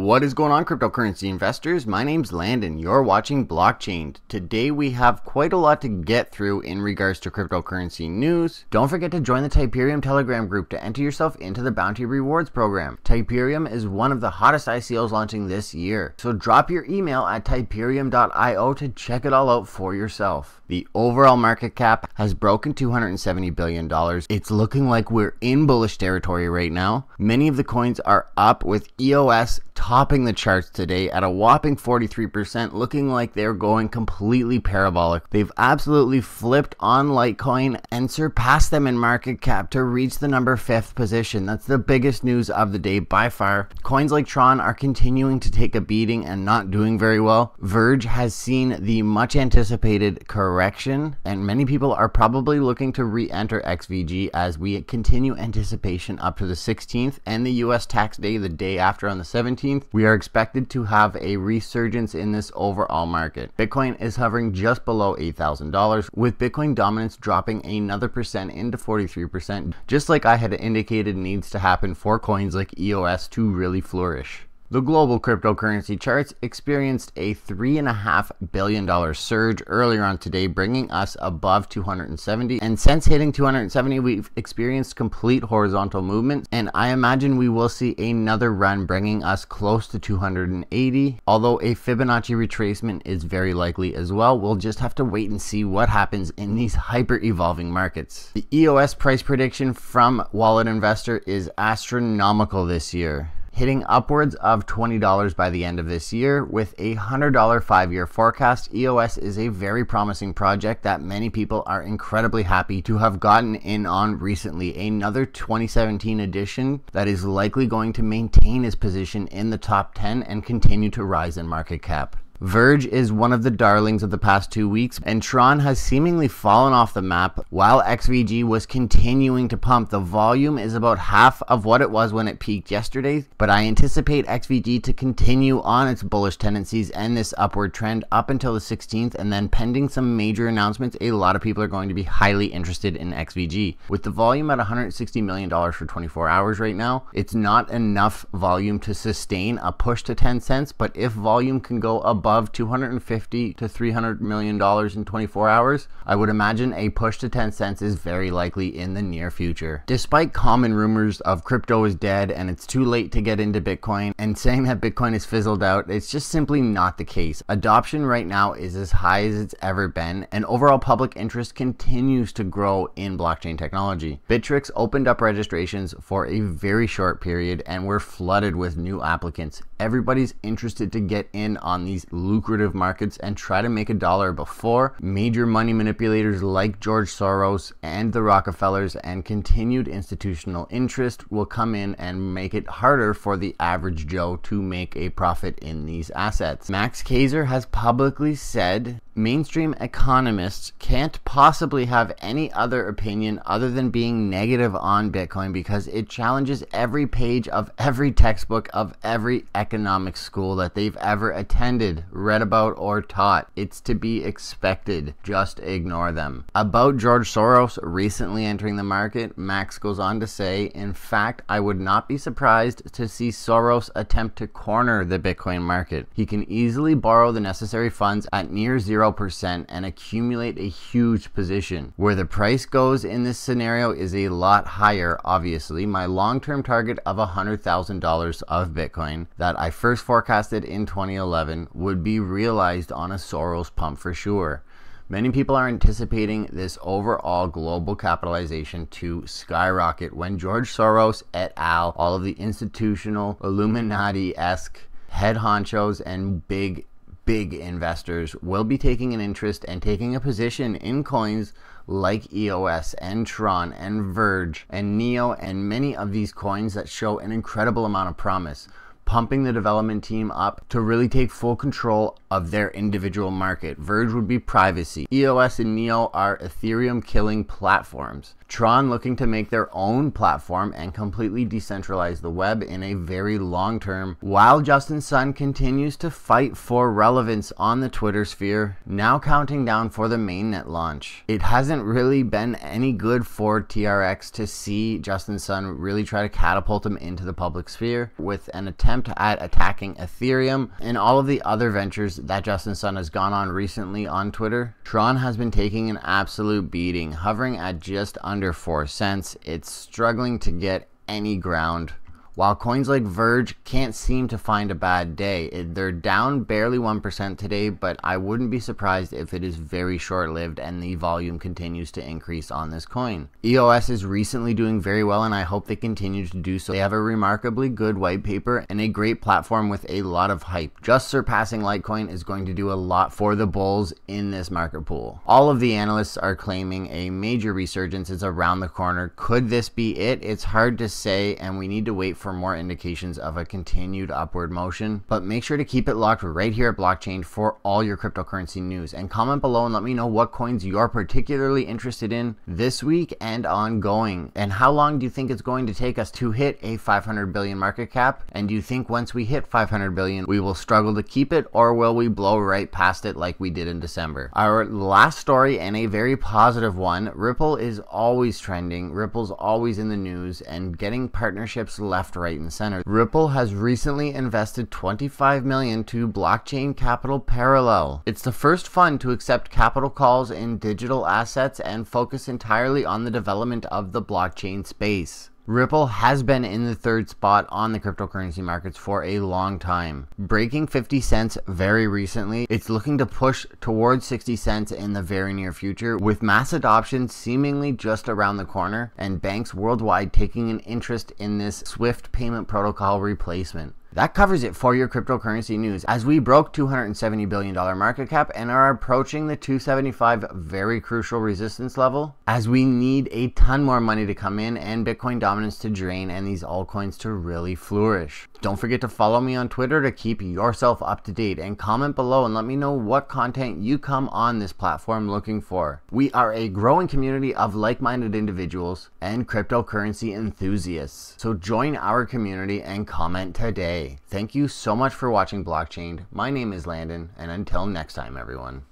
What is going on, cryptocurrency investors? My name's Landon. You're watching Blockchain. Today we have quite a lot to get through in regards to cryptocurrency news. Don't forget to join the Typerium Telegram group to enter yourself into the Bounty Rewards program. Typerium is one of the hottest ICOs launching this year, so drop your email at typerium.io to check it all out for yourself. The overall market cap has broken $270 billion. It's looking like we're in bullish territory right now. Many of the coins are up, with EOS topping the charts today at a whopping 43%, looking like they're going completely parabolic. They've absolutely flipped on Litecoin and surpassed them in market cap to reach the number 5th position. That's the biggest news of the day by far. Coins like Tron are continuing to take a beating and not doing very well. Verge has seen the much anticipated correction, and many people are probably looking to re-enter XVG as we continue anticipation up to the 16th and the US tax day the day after on the 17th. We are expected to have a resurgence in this overall market. Bitcoin is hovering just below $8,000, with Bitcoin dominance dropping another percent into 43%, just like I had indicated needs to happen for coins like EOS to really flourish. The global cryptocurrency charts experienced a $3.5 billion surge earlier on today, bringing us above 270. And since hitting 270, we've experienced complete horizontal movement, and I imagine we will see another run bringing us close to 280. Although a Fibonacci retracement is very likely as well. We'll just have to wait and see what happens in these hyper-evolving markets. The EOS price prediction from Wallet Investor is astronomical this year, hitting upwards of $20 by the end of this year. With a $100 5-year forecast, EOS is a very promising project that many people are incredibly happy to have gotten in on recently. Another 2017 edition that is likely going to maintain its position in the top 10 and continue to rise in market cap. Verge is one of the darlings of the past 2 weeks, and Tron has seemingly fallen off the map while XVG was continuing to pump. The volume is about half of what it was when it peaked yesterday, but I anticipate XVG to continue on its bullish tendencies and this upward trend up until the 16th, and then pending some major announcements, a lot of people are going to be highly interested in XVG. With the volume at $160 million for 24 hours right now, it's not enough volume to sustain a push to 10 cents, but if volume can go above $250 to $300 million in 24 hours, I would imagine a push to 10 cents is very likely in the near future. Despite common rumors of crypto is dead and it's too late to get into Bitcoin, and saying that Bitcoin is fizzled out, it's just simply not the case. Adoption right now is as high as it's ever been, and overall public interest continues to grow in blockchain technology. Bittrex opened up registrations for a very short period and we're flooded with new applicants. Everybody's interested to get in on these lucrative markets and try to make a dollar before major money manipulators like George Soros and the Rockefellers and continued institutional interest will come in and make it harder for the average Joe to make a profit in these assets. Max Kaiser has publicly said mainstream economists can't possibly have any other opinion other than being negative on Bitcoin because it challenges every page of every textbook of every economic school that they've ever attended, read about, or taught. It's to be expected. Just ignore them. About George Soros recently entering the market, Max goes on to say, in fact, I would not be surprised to see Soros attempt to corner the Bitcoin market. He can easily borrow the necessary funds at near 0% and accumulate a huge position. Where the price goes in this scenario is a lot higher, obviously. My long-term target of $100,000 of Bitcoin that I first forecasted in 2011 would be realized on a Soros pump for sure. Many people are anticipating this overall global capitalization to skyrocket when George Soros et al., all of the institutional Illuminati-esque head honchos and big investors will be taking an interest and taking a position in coins like EOS and Tron and Verge and Neo and many of these coins that show an incredible amount of promise, pumping the development team up to really take full control of their individual market. Verge would be privacy. EOS and Neo are Ethereum killing platforms. Tron looking to make their own platform and completely decentralize the web in a very long term, while Justin Sun continues to fight for relevance on the Twitter sphere, now counting down for the mainnet launch. It hasn't really been any good for TRX to see Justin Sun really try to catapult him into the public sphere with an attempt at attacking Ethereum and all of the other ventures that Justin Sun has gone on recently on Twitter. Tron has been taking an absolute beating, hovering at just under 4 cents. It's struggling to get any ground. While coins like Verge can't seem to find a bad day. They're down barely 1% today, but I wouldn't be surprised if it is very short-lived and the volume continues to increase on this coin. EOS is recently doing very well, and I hope they continue to do so. They have a remarkably good white paper and a great platform with a lot of hype. Just surpassing Litecoin is going to do a lot for the bulls in this market pool. All of the analysts are claiming a major resurgence is around the corner. Could this be it? It's hard to say, and we need to wait for more indications of a continued upward motion, but make sure to keep it locked right here at Blockchain for all your cryptocurrency news, and comment below and let me know what coins you're particularly interested in this week and ongoing, and how long do you think it's going to take us to hit a 500 billion market cap, and do you think once we hit 500 billion we will struggle to keep it, or will we blow right past it like we did in December? Our last story, and a very positive one, Ripple is always trending, Ripple's always in the news and getting partnerships left, right, and center. Ripple has recently invested $25 million to Blockchain Capital Parallel. It's the first fund to accept capital calls in digital assets and focus entirely on the development of the blockchain space. Ripple has been in the 3rd spot on the cryptocurrency markets for a long time, breaking 50 cents very recently. It's looking to push towards 60 cents in the very near future, with mass adoption seemingly just around the corner and banks worldwide taking an interest in this Swift payment protocol replacement. That covers it for your cryptocurrency news, as we broke $270 billion market cap and are approaching the 275 very crucial resistance level, as we need a ton more money to come in and Bitcoin dominance to drain and these altcoins to really flourish. Don't forget to follow me on Twitter to keep yourself up to date, and comment below and let me know what content you come on this platform looking for. We are a growing community of like-minded individuals and cryptocurrency enthusiasts, so join our community and comment today. Thank you so much for watching Blockchain. My name is Landon, and until next time, everyone.